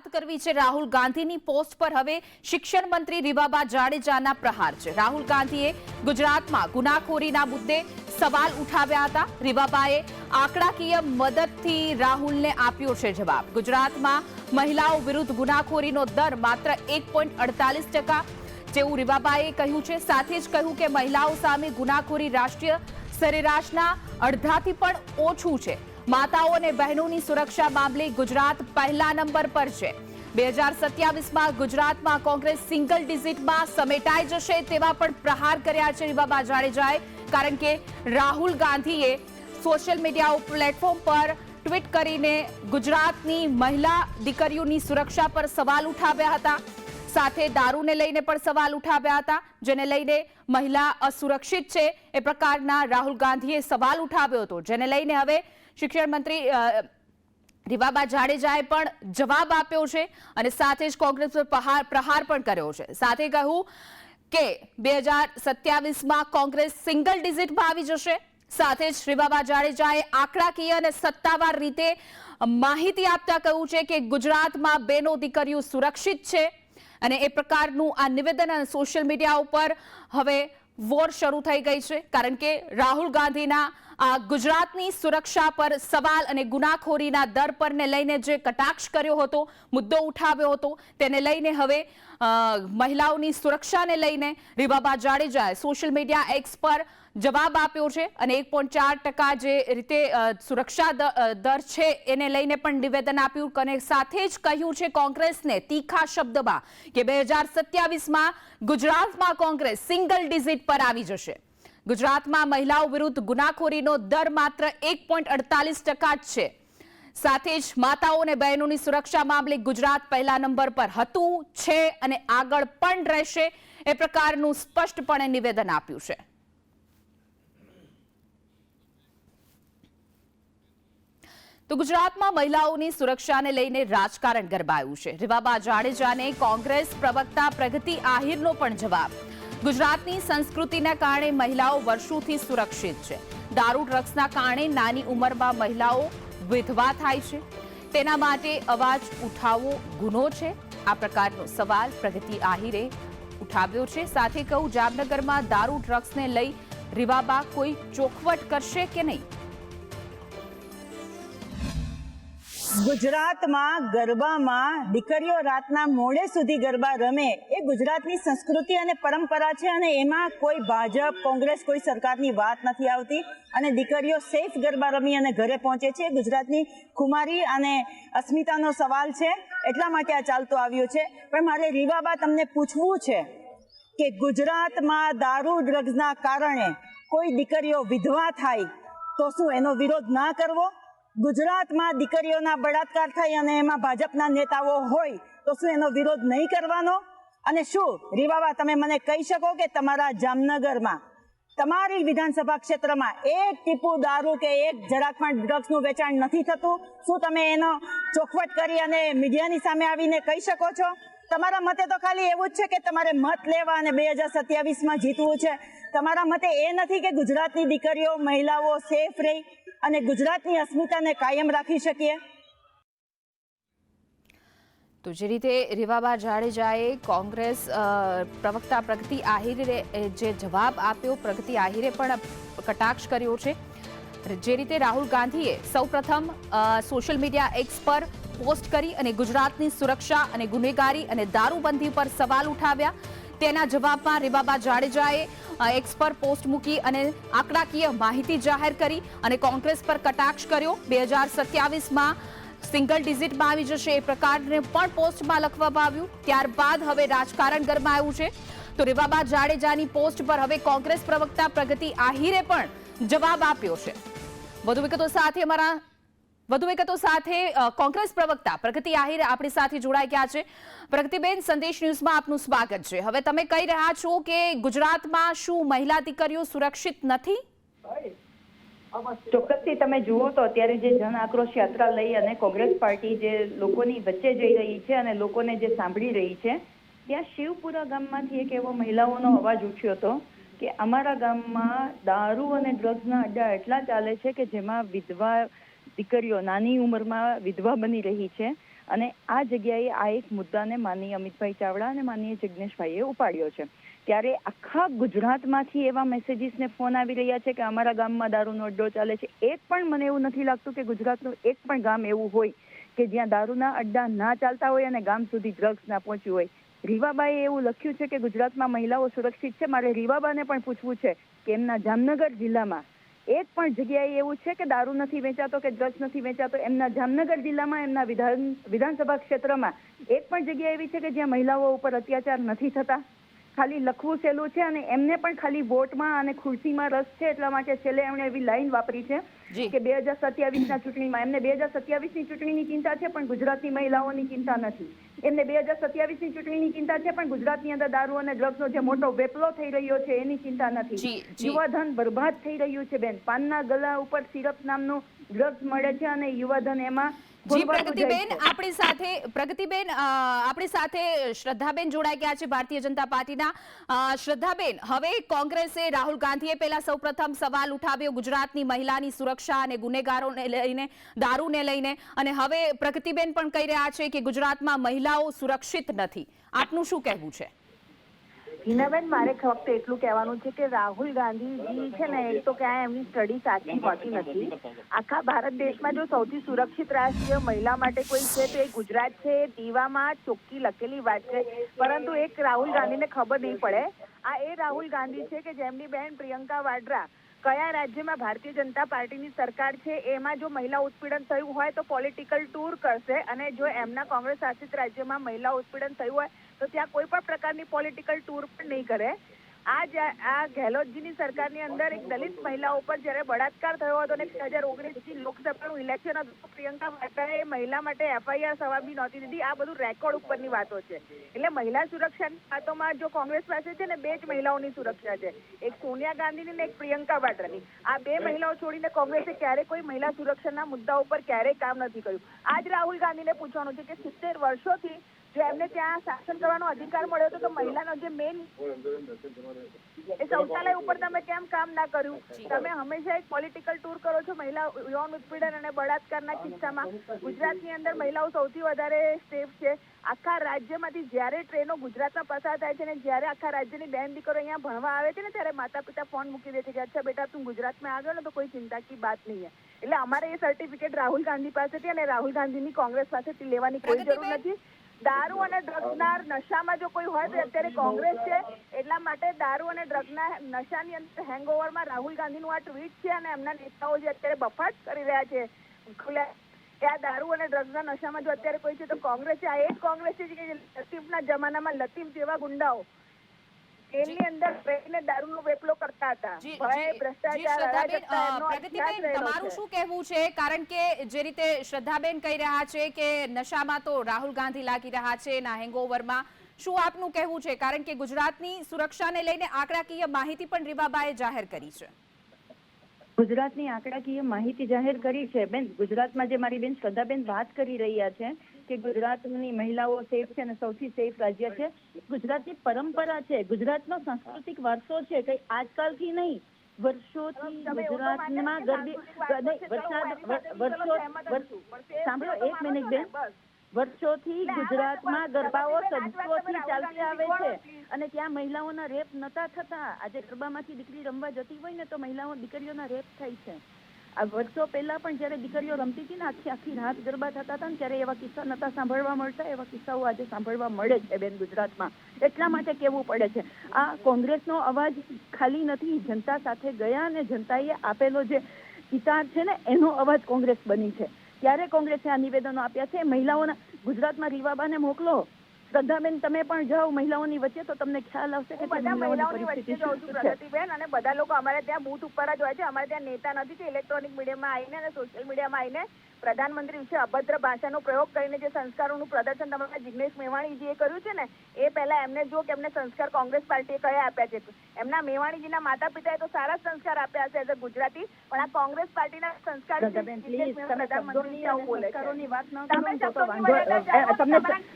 વાત કરવી છે રાહુલ ગાંધીની પોસ્ટ પર હવે શિક્ષણ મંત્રી રીવાબા જાડેજાના પ્રહાર છે। રાહુલ ગાંધીએ ગુજરાતમાં ગુનાખોરીના મુદ્દે સવાલ ઉઠાવ્યા હતા। રીવાબાએ આંકડાકીય મદદથી રાહુલને આપ્યો છે જવાબ। ગુજરાતમાં મહિલાઓ વિરુદ્ધ ગુનાખોરીનો દર માત્ર 1.48% જેવું રીવાબાએ કહ્યું છે। સાથે જ કહ્યું કે મહિલાઓ સામે ગુનાખોરી રાષ્ટ્રીય સરેરાશના અડધાથી પણ ઓછું છે। માતાઓ અને બહેનોની સુરક્ષા મામલે ગુજરાત પહેલા નંબર પર છે। 2027માં ગુજરાતમાં કોંગ્રેસ સિંગલ ડિજિટમાં સમેટાઈ જશે તેવા પણ પ્રહાર કર્યા છે રીવાબા જાડેજાએ, કારણ કે રાહુલ ગાંધીએ સોશિયલ મીડિયા પ્લેટફોર્મ પર ટ્વીટ કરીને ગુજરાતની મહિલા દીકરીઓની સુરક્ષા પર સવાલ ઉઠાવ્યા હતા। સાથે દારૂને લઈને પણ સવાલ ઉઠાવ્યા હતા, જેને લઈને મહિલા અસુરક્ષિત છે એ પ્રકારના રાહુલ ગાંધીએ સવાલ ઉઠાવ્યો હતો, જેને લઈને હવે શિક્ષણ મંત્રી રીવાબા જાડેજાએ પણ જવાબ આપ્યો છે અને સાથે જ કોંગ્રેસ પર પ્રહાર પણ કર્યો છે। સાથે કહ્યું કે 2027માં કોંગ્રેસ સિંગલ ડિજિટમાં આવી જશે। સાથે જ રીવાબા જાડેજાએ આંકડાકીય અને સત્તાવાર રીતે માહિતી આપતા કહ્યું છે કે ગુજરાતમાં બેનો દીકરીઓ સુરક્ષિત છે અને એ પ્રકારનું આ નિવેદન સોશિયલ મીડિયા ઉપર હવે વોર શરૂ થઈ ગઈ છે, કારણ કે રાહુલ ગાંધીના આ ગુજરાતની સુરક્ષા પર સવાલ અને ગુનાખોરીના દર પરને લઈને જે કટાક્ષ કર્યો હતો, મુદ્દો ઉઠાવ્યો હતો, તેને લઈને હવે મહિલાઓની સુરક્ષાને લઈને રીવાબા જાડેજાએ સોશિયલ મીડિયા એક્સ પર જવાબ આપ્યો છે અને 1.4% જે રીતે સુરક્ષા દર છે એને લઈને પણ નિવેદન આપ્યું અને સાથે જ કહ્યું છે કોંગ્રેસને તીખા શબ્દમાં કે 2027માં ગુજરાતમાં કોંગ્રેસ સિંગલ ડિજિટ પર આવી જશે। ગુજરાતમાં મહિલાઓ વિરુદ્ધ ગુનાખોરીનો દર માત્ર 1.48% જ છે। સાથે જ માતાઓ અને બહેનોની સુરક્ષા મામલે ગુજરાત પહેલા નંબર પર હતું, છે અને આગળ પણ રહેશે એ પ્રકારનું સ્પષ્ટપણે નિવેદન આપ્યું છે। તો ગુજરાતમાં મહિલાઓની સુરક્ષાને લઈને રાજકારણ ગરમાયું છે। રીવાબા જાડેજાને કોંગ્રેસ પ્રવક્તા પ્રગતિ આહિરનો પણ જવાબ। ગુજરાતની સંસ્કૃતિના કારણે મહિલાઓ વર્ષોથી સુરક્ષિત છે। દારૂ ડ્રગ્સના કારણે નાની ઉંમરમાં મહિલાઓ વિધવા થાય છે, તેના માટે અવાજ ઉઠાવવો ગુનો છે? આ પ્રકારનો સવાલ પ્રગતિ આહિરે ઉઠાવ્યો છે। સાથે કહું જામનગરમાં દારૂ ડ્રગ્સને લઈ રીવાબા કોઈ ચોખવટ કરશે કે નહીં? ગુજરાતમાં ગરબામાં દીકરીઓ રાતના મોડે સુધી ગરબા રમે એ ગુજરાતની સંસ્કૃતિ અને પરંપરા છે અને એમાં કોઈ ભાજપ કોંગ્રેસ કોઈ સરકારની વાત નથી આવતી અને દીકરીઓ સેફ ગરબા રમી અને ઘરે પહોંચે છે। ગુજરાતની ખુમારી અને અસ્મિતાનો સવાલ છે, એટલા માટે આ ચાલતો આવ્યો છે। પણ મારે રીવાબા તમને પૂછવું છે કે ગુજરાતમાં દારૂ ડ્રગ્સના કારણે કોઈ દીકરીઓ વિધવા થાય તો શું એનો વિરોધ ના કરવો? ગુજરાતમાં દીકરીઓના બળાત્કાર થાય અને એમાં ભાજપના નેતાઓ હોય તો શું એનો વિરોધ નહીં કરવાનો? અને શું રીવાબા તમે મને કહી શકો કે તમારા જામનગરમાં તમારી વિધાનસભા ક્ષેત્રમાં એક ટીપુ દારૂ કે એક જરાક પણ ડ્રગ્સનું વેચાણ નથી થતું? શું તમે એનો ચોખવટ કરી અને મીડિયાની સામે આવીને કહી શકો છો? તમારા મતે તો ખાલી એવું જ છે કે તમારે મત લેવા અને 2027માં જીતવું છે। તમારા મતે એ નથી કે ગુજરાતની દીકરીઓ મહિલાઓ સેફ રહી અને ગુજરાતની અસ્મિતાને કાયમ રાખી શકીએ? તો જે રીતે રીવાબા જાડેજાએ કોંગ્રેસ પ્રવક્તા પ્રગતિ આહિરે જે જવાબ આપ્યો, પ્રગતિ આહિરે પણ કટાક્ષ કર્યો છે। જે રીતે રાહુલ ગાંધીએ સૌપ્રથમ સોશિયલ મીડિયા એક્સ પર પોસ્ટ કરી અને ગુજરાતની સુરક્ષા અને ગુનેગારી અને દારૂબંધી પર સવાલ ઉઠાવ્યા, તેના જવાબમાં રીવાબા જાડેજાએ એક્સ પર પોસ્ટ મૂકી અને આંકડાકીય માહિતી જાહેર કરી અને કોંગ્રેસ પર કટાક્ષ કર્યો। 2027માં સિંગલ ડિજિટમાં આવી જશે એ પ્રકારને પણ પોસ્ટમાં લખવામાં આવ્યું। ત્યારબાદ હવે રાજકારણ ગરમાયું છે। તો રીવાબા જાડેજાની પોસ્ટ પર હવે કોંગ્રેસ પ્રવક્તા પ્રગતિ આહિરે પણ જવાબ આપ્યો છે। વધુ વિગતો સાથે કોંગ્રેસ પ્રવક્તા પ્રગતિ આહિર આપણી સાથે જોડાઈ ગયા છે। પ્રગતિબેન, સંદેશ ન્યૂઝમાં આપનું સ્વાગત છે। હવે તમે કહી રહ્યા છો કે ગુજરાતમાં શું મહિલા દીકરીઓ સુરક્ષિત નથી? ચોક્કસથી તમે જુઓ તો અત્યારે જે જન આક્રોશ યાત્રા લઈ અને કોંગ્રેસ પાર્ટી જે લોકોની વચ્ચે જઈ રહી છે અને લોકોને જે સાંભળી રહી છે, ત્યાં શિવપુરા ગામમાંથી એક એવો મહિલાઓનો અવાજ ઉઠ્યો હતો કે અમારા ગામમાં દારૂ અને ડ્રગ્સના અડ્ડા એટલા ચાલે છે કે જેમાં વિધવા દીકરીઓ નાની ઉંમરમાં વિધવા બની રહી છે અને આ જગ્યાએ આ એક મુદ્દાને માનનીય અમિતભાઈ ચાવડા અને માનનીય જિગ્નેશભાઈએ ઉપાડ્યો છે. ત્યારે આખા ગુજરાતમાંથી એવા મેસેજીસને ફોન આવી રહ્યા છે કે અમારા ગામમાં દારૂનો અડ્ડો ચાલે છે. એક પણ મને એવું નથી લાગતું કે ગુજરાતનું એક પણ ગામ એવું હોય કે જ્યાં દારૂના અડ્ડા ના ચાલતા હોય અને ગામ સુધી ડ્રગ્સ ના પહોંચ્યું હોય. રીવાબાએ એવું લખ્યું છે કે ગુજરાતમાં મહિલાઓ સુરક્ષિત છે. મારે રીવાબાને પણ પૂછવું છે કે એમના જામનગર જિલ્લામાં એક પણ જગ્યાએ એવું છે કે દારૂ નથી વેચાતો કે ડ્રગ્સ નથી વેચાતો. એમના જામનગર જિલ્લામાં એમના વિધાનસભા ક્ષેત્રમાં એક પણ જગ્યા એવી છે કે જ્યાં મહિલાઓ ઉપર અત્યાચાર નથી થતા. ખાલી લખવું સહેલું છે અને એમને પણ ખાલી વોટમાં અને ખુરશીમાં રસ છે એટલા માટે છેલ્લે એમણે એવી લાઈન વાપરી છે કે 2027ના ચૂંટણીમાં એમને 2027ની ચૂંટણીની ચિંતા છે પણ ગુજરાતની મહિલાઓની ચિંતા નથી. એમને 2027ની ચૂંટણીની ચિંતા છે પણ ગુજરાતની અંદર દારૂ અને ડ્રગ્સનો જે મોટો વેપલો થઈ રહ્યો છે એની ચિંતા નથી. યુવાધન બરબાદ થઈ રહ્યું છે બેન. પાનના ગલા ઉપર સિરપ નામનું ડ્રગ્સ મળે છે અને યુવાધન એમાં જી પ્રગતિબેન આપણી સાથે શ્રદ્ધાબેન જોડાઈ ગયા છે ભારતીય જનતા પાર્ટીના. શ્રદ્ધાબેન, હવે કોંગ્રેસે રાહુલ ગાંધીએ પહેલા સૌપ્રથમ સવાલ ઉઠાવ્યો ગુજરાતની મહિલાની સુરક્ષા અને ગુનેગારોને લઈને, દારૂને લઈને, અને હવે પ્રગતિબેન પણ કહી રહ્યા છે કે ગુજરાતમાં મહિલાઓ સુરક્ષિત નથી. આપનું શું કહેવું છે? હિનાબેન, મારે ફક્ત એટલું કહેવાનું છે કે રાહુલ ગાંધીજી છે ને, એક તો ક્યાંય એમની સ્ટડી સાચી હોતી નથી. આખા ભારત દેશમાં જો સૌથી સુરક્ષિત રાષ્ટ્રીય મહિલા માટે કોઈ છે તો એ ગુજરાત છે. દીવામાં ચોખ્ખી લખેલી વાત છે, પરંતુ એક રાહુલ ગાંધીને ખબર નહીં પડે. આ એ રાહુલ ગાંધી છે કે જેમની બહેન પ્રિયંકા વાડ્રા કયા રાજ્યમાં ભારતીય જનતા પાર્ટીની સરકાર છે એમાં જો મહિલા ઉત્પીડન થયું હોય તો પોલિટિકલ ટૂર કરશે, અને જો એમના કોંગ્રેસ શાસિત રાજ્યમાં મહિલા ઉત્પીડન થયું હોય તો ત્યાં કોઈ પણ પ્રકારની પોલિટિકલ ટૂર પણ નહીં કરે. આ ગેહલોતજીની સરકારની અંદર એક દલિત મહિલા ઉપર જ્યારે બળાત્કાર થયો હતો અને 2019ની લોકસભાનું ઇલેક્શન હતું, પ્રિયંકા વાડ્રાએ મહિલા માટે એફઆઈઆર સવાલ બી નહોતી દીધી. આ બધું રેકોર્ડ ઉપરની વાતો છે. એટલે મહિલા સુરક્ષાની વાતોમાં જો કોંગ્રેસ પાસે છે ને બે જ મહિલાઓની સુરક્ષા છે, એક સોનિયા ગાંધીની ને એક પ્રિયંકા વાડ્રાની. આ બે મહિલાઓ છોડીને કોંગ્રેસે ક્યારે કોઈ મહિલા સુરક્ષાના મુદ્દા ઉપર ક્યારેય કામ નથી કર્યું. આજ રાહુલ ગાંધીને પૂછવાનું છે કે 70 વર્ષોથી જો એમને ત્યાં શાસન કરવાનો અધિકાર મળ્યો હતો તો મહિલાનો જે મેઇન એ શૌચાલય ઉપર તમે કેમ કામ ના કર્યું? તમે હંમેશા એક પોલિટિકલ ટૂર કરો છો મહિલા યૌન ઉત્પીડન અને બળાત્કારના કિસ્સામાં. ગુજરાતની અંદર મહિલાઓ સૌથી વધારે સેફ છે. આખા રાજ્યમાંથી જ્યારે ટ્રેનો ગુજરાતમાં પસાર થાય છે ને જ્યારે આખા રાજ્યની બહેન દીકરો અહીંયા ભણવા આવે છે ને ત્યારે માતા પિતા ફોન મૂકી દે છે કે અચ્છા બેટા તું ગુજરાતમાં આવ્યો ને તો કોઈ ચિંતા કી બાત નહીં હે. એટલે અમારે એ સર્ટિફિકેટ રાહુલ ગાંધી પાસેથી અને રાહુલ ગાંધીની કોંગ્રેસ પાસેથી લેવાની કોઈ જરૂર નથી. દારૂ અને ડ્રગ્સના નશામાં જો કોઈ હોય તો અત્યારે કોંગ્રેસ છે. એટલા માટે દારૂ અને ડ્રગ્સના નશાની અંદર હેંગઓવરમાં રાહુલ ગાંધીનું આ ટ્વીટ છે અને એમના નેતાઓ જે અત્યારે બફાટ કરી રહ્યા છે ખુલ્લા કે આ દારૂ અને ડ્રગ્સના નશામાં જો અત્યારે કોઈ છે તો કોંગ્રેસ છે. આ એક કોંગ્રેસ છે કે લતીફના જમાનામાં લતીફ જેવા ગુંડાઓ એની અંદર રહીને દારૂનો વેપલો કરતા હતા. ભય, ભ્રષ્ટાચાર, અરાજકતા એમનો અભ્યાસ રહેલો તમારું છે. શું કહેવું છે? કારણ કે જે રીતે શ્રદ્ધાબેન કહી રહ્યા છે કે નશામાં તો રાહુલ ગાંધી લાગી રહ્યા છે ના હેંગઓવરમાં, શું આપનું કહેવું છે? કારણ કે ગુજરાતની સુરક્ષાને લઈને આંકડાકીય માહિતી પણ રીવાબાએ જાહેર કરી છે. ગુજરાતની આંકડાકીય માહિતી જાહેર કરી છે બેન. ગુજરાતમાં જે મારી બેન શ્રદ્ધાબેન વાત કરી રહ્યા છે કે ગુજરાતની મહિલાઓ સેફ છે અને સૌથી સેફ રાજ્ય છે. ગુજરાતની પરંપરા છે, ગુજરાતનો સાંસ્કૃતિક વારસો છે, કઈ આજકાલથી નહીં, વર્ષોથી ગુજરાતમાં સાંભળો એક મિનિટ બેન, વર્ષોથી ગુજરાતમાં ગરબાઓ સદીઓથી ચાલતી આવે છે અને ત્યાં મહિલાઓના રેપ નતા થતા. આજે ગરબામાંથી દીકરી રમવા જતી હોય ને તો દીકરીઓના રેપ થાય છે. આ વર્ષો પહેલા પણ જયારે દીકરીઓ રમતી હતી ને આખી રાત ગરબા થતા હતા ને ત્યારે એવા કિસ્સા નતા સાંભળવા મળતા. એવા કિસ્સાઓ આજે સાંભળવા મળે છે બેન ગુજરાતમાં. એટલા માટે કહેવું પડે છે આ કોંગ્રેસનો અવાજ ખાલી નથી. જનતા સાથે ગયા અને જનતાએ આપેલો જે ચિતાર છે ને એનો અવાજ કોંગ્રેસ બની છે. ત્યારે કોંગ્રેસે આ નિવેદનો આપ્યા છે. મહિલાઓના ગુજરાતમાં રીવાબાને મોકલો. શ્રદ્ધાબેન તમે પણ જાઓ મહિલાઓની વચ્ચે તો તમને ખ્યાલ આવશે કે બધા મહિલાઓની વચ્ચે જાઉં છું પ્રગતિબેન, અને બધા લોકો અમારે ત્યાં બૂથ ઉપર જ હોય છે. અમારે ત્યાં નેતા નથી કે ઇલેક્ટ્રોનિક મીડિયામાં આવીને અને સોશિયલ મીડિયામાં આવીને પ્રધાનમંત્રી વિશે અભદ્ર ભાષાનો પ્રયોગ કરીને જે સંસ્કારોનું પ્રદર્શન તમારા જિગ્નેશ મેવાણીજીએ કર્યું છે ને એ પહેલા એમને જો કે એમને સંસ્કાર કોંગ્રેસ પાર્ટીએ કયા આપ્યા છે. એમના મેવાણીજીના માતા પિતાએ તો સારા સંસ્કાર આપ્યા હશે એઝ અ ગુજરાતી, પણ આ કોંગ્રેસ પાર્ટીના સંસ્કાર પ્રધાનમંત્રી આવું બોલે છે. તમે શબ્દોની મર્યાદા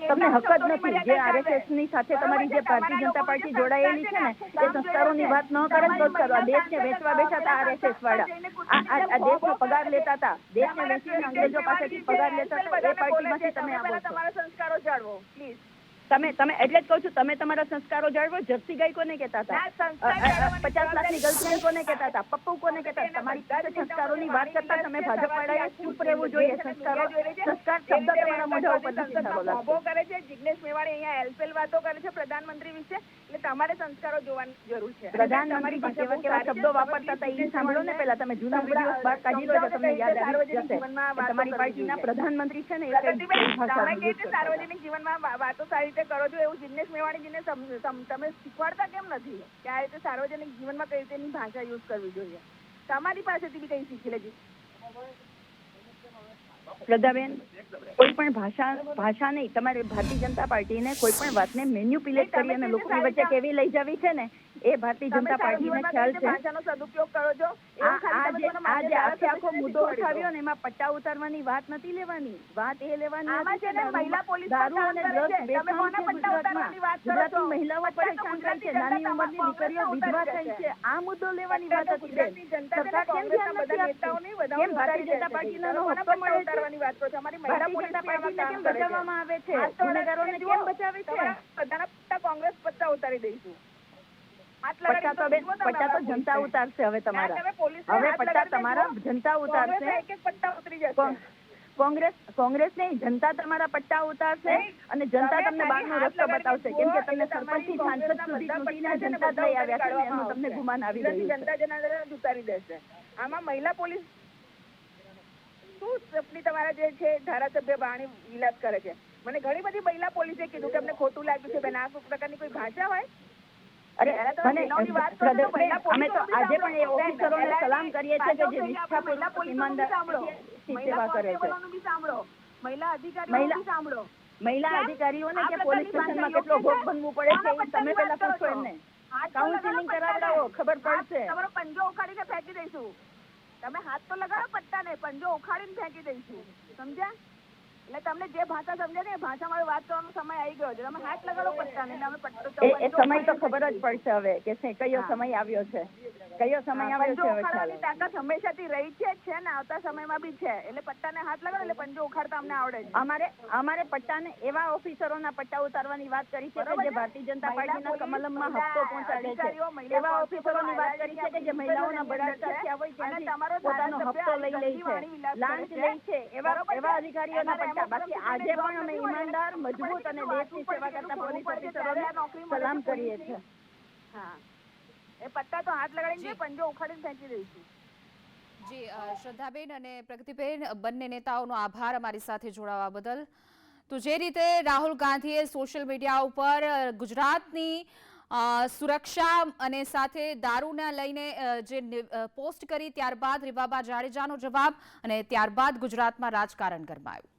તમને હક જ નથી. જે આરએસએસ ની સાથે તમારી જે ભારતીય જનતા પાર્ટી જોડાયેલી છે ને એ સંસ્કારોની વાત ન કરે તો જ કરો. દેશને વેચવા બેઠા હતા આરએસએસ વાળા. આ દેશનો પગાર લેતા હતા, દેશને વેચીને અંગ્રેજો પાસેથી પગાર લેતા હતા. એ પાર્ટીમાંથી તમે આવો છો. તમારા સંસ્કારો જાળવો પ્લીઝ. તમે એટલે જ કહું છું, તમે તમારા સંસ્કારો જાળવો. જર્સી ગાય કોને કહેતા હતા? 50 લાખની ગર્લફ્રેન્ડ કોને કહેતા હતા? પપ્પુ કોને કહેતા હતા? તમારી પાસે સંસ્કારોની વાત કરતા તમે ભાજપ વાળાએ ચૂપ રહેવું જોઈએ. સંસ્કાર શબ્દ તમારા મોઢા ઉપર નથી સારો લાગતો. ઉભો કરે છે જિગ્નેશ મેવાણી અહીંયા એલપેલ વાતો કરે છે પ્રધાનમંત્રી વિશે, એટલે તમારે સંસ્કારો જોવાની જરૂર છે. પ્રધાનમંત્રી કેવા કેવા શબ્દો વાપરતા હતા એ સાંભળો ને પહેલા. તમે જૂના વિડીયો બહાર કાઢી લો તો તમને યાદ આવી જશે. તમારી પાર્ટીના પ્રધાનમંત્રી છે ને એ કઈ ભાષા તમે કે સાર્વજનિક જીવનમાં વાતો સારી રીતે કરો છો એવું જિગ્નેશ મેવાણીજીને તમે શીખવાડતા કેમ નથી કે આ રીતે સાર્વજનિક જીવનમાં કઈ રીતેની ભાષા યુઝ કરવી જોઈએ? તમારી પાસેથી બી કઈ શીખી લેજી. શ્રદ્ધાબેન, કોઈ પણ ભાષા નહીં, તમારે ભારતીય જનતા પાર્ટીને કોઈ પણ વાતને મેન્યુપ્યુલેટ કરી અને લોકોની વચ્ચે કેવી લઈ જવી છે ને એ ભારતીય જનતા પાર્ટીને ખ્યાલ છે. ભાષાનો સદુપયોગ કરો છો. આ જે આખો મુદ્દો ઉઠાવ્યો ને એમાં પટ્ટા ઉતારવાની વાત નથી લેવાની. વાત એ લેવાની આમાં છે ને મહિલા પોલીસ દારૂ અને ડ્રગ્સ તમે કોના પટ્ટા ઉતારવાની વાત કરો છો? ગુજરાતની મહિલાઓ પરેશાન થાય છે, નાની ઉંમરની દીકરીઓ વિધવા થાય છે. આ મુદ્દો લેવાની વાત હતી બેન. સરકાર કેમ ધ્યાન નથી આપતી? કેમ ભારતીય જનતા પાર્ટીનો હક્કો મળે છે? ભારતીય જનતા પાર્ટીને કેમ બચાવવામાં આવે છે? ગુનેગારોને કેમ બચાવે છે? બધાના પટ્ટા કોંગ્રેસ પટ્ટા ઉતારી દઈશું. પટ્ટા તો જનતા ઉતારશે હવે તમારા. હવે પટ્ટા તમારા જનતા ઉતારશે. એક એક પટ્ટા ઉતરી જશે. કોંગ્રેસ નહીં, જનતા તમારા પટ્ટા ઉતારશે અને જનતા તમને બહારનો રસ્તો બતાવશે. કેમ કે તમને સરપંચથી સાંસદ સુધી ચૂંટીને જનતા જ લઈ આવ્યા છે, એનું તમને ગુમાન આવી રહ્યું છે. જનતા જનાર્દન ઉતારી દેશે. આમાં મહિલા પોલીસ શું સપની તમારા જે છે ધારાસભ્ય વાણી વિલાસ કરે છે. મને ઘણી બધી મહિલા પોલીસે કીધું કે અમને ખોટું લાગ્યું છે બેન. આ પ્રકારની કોઈ ભાષા હોય? અરે અમે તો આજે પણ એ ઓફિસરોને સલામ કરીએ છીએ કે જે નિષ્ઠાપૂર્વક ઈમાનદારી સેવા કરે છે. મહિલા અધિકારીઓ સાંભળો. મહિલા અધિકારીઓને કે પોલીસ સ્ટેશનમાં કેટલો ભોગ બનવું પડે છે એ તમે પહેલા પૂછો એમને. કાઉન્સિલિંગ કરાવડાવો, ખબર પડશે. તમારો પંજો ઉખાડીને ફેંકી દઈશું. તમે હાથ તો લગાડો પટ્ટાને, પંજો ઉખાડીને ફેંકી દઈશું. સમજ્યા? એટલે તમને જે ભાષા સમજે ને એ ભાષામાં વાત કરવાનો સમય આવી ગયો છે. તમે હાથ લગાડો પટ્ટાને, અમે પટ્ટો એ સમય તો ખબર જ પડશે હવે કે કયો સમય આવ્યો છે. કયો સમય આવ્યો છે હવે ઉખાડવાની તાકાત હંમેશાથી રહી છે ને આવતા સમયમાં બી છે. એટલે પટ્ટાને હાથ લગાડો એટલે પંજો ઉખાડતા અમને આવડે છે. અમારે પટ્ટાને એવા ઓફિસરોના પટ્ટા ઉતારવાની વાત કરી છે કે જે ભારતીય જનતા પાર્ટીના કમલમમાં હપ્તો પહોંચાડે છે. એવા ઓફિસરોની વાત કરી છે કે જે મહિલાઓના બળાત્કાર થયા હોય ત્યાંથી પોતાનો હપ્તો લઈ લે છે, લાંચ લે છે. એવા અધિકારીઓના પટ્ટા. બાકી આજે પણ અમે ઈમાનદાર, મજબૂત અને દેશની સેવા કરતા પોલીસ ઓફિસરોને સલામ કરીએ છીએ. હા, એ પટ્ટા તો હાથ લગાડીને પંજો ઉખાડીને ફેંકી દઈશું. જી શ્રદ્ધાબેન અને પ્રગતિબેન, બંને નેતાઓનો આભાર અમારી સાથે જોડાવા બદલ. તો જે રીતે રાહુલ ગાંધીએ સોશિયલ મીડિયા ઉપર ગુજરાતની સુરક્ષા અને સાથે દારૂને લઈને જે પોસ્ટ કરી, ત્યારબાદ રીવાબા જાડેજાનો જવાબ અને ત્યારબાદ ગુજરાતમાં રાજકારણ ગરમાયું.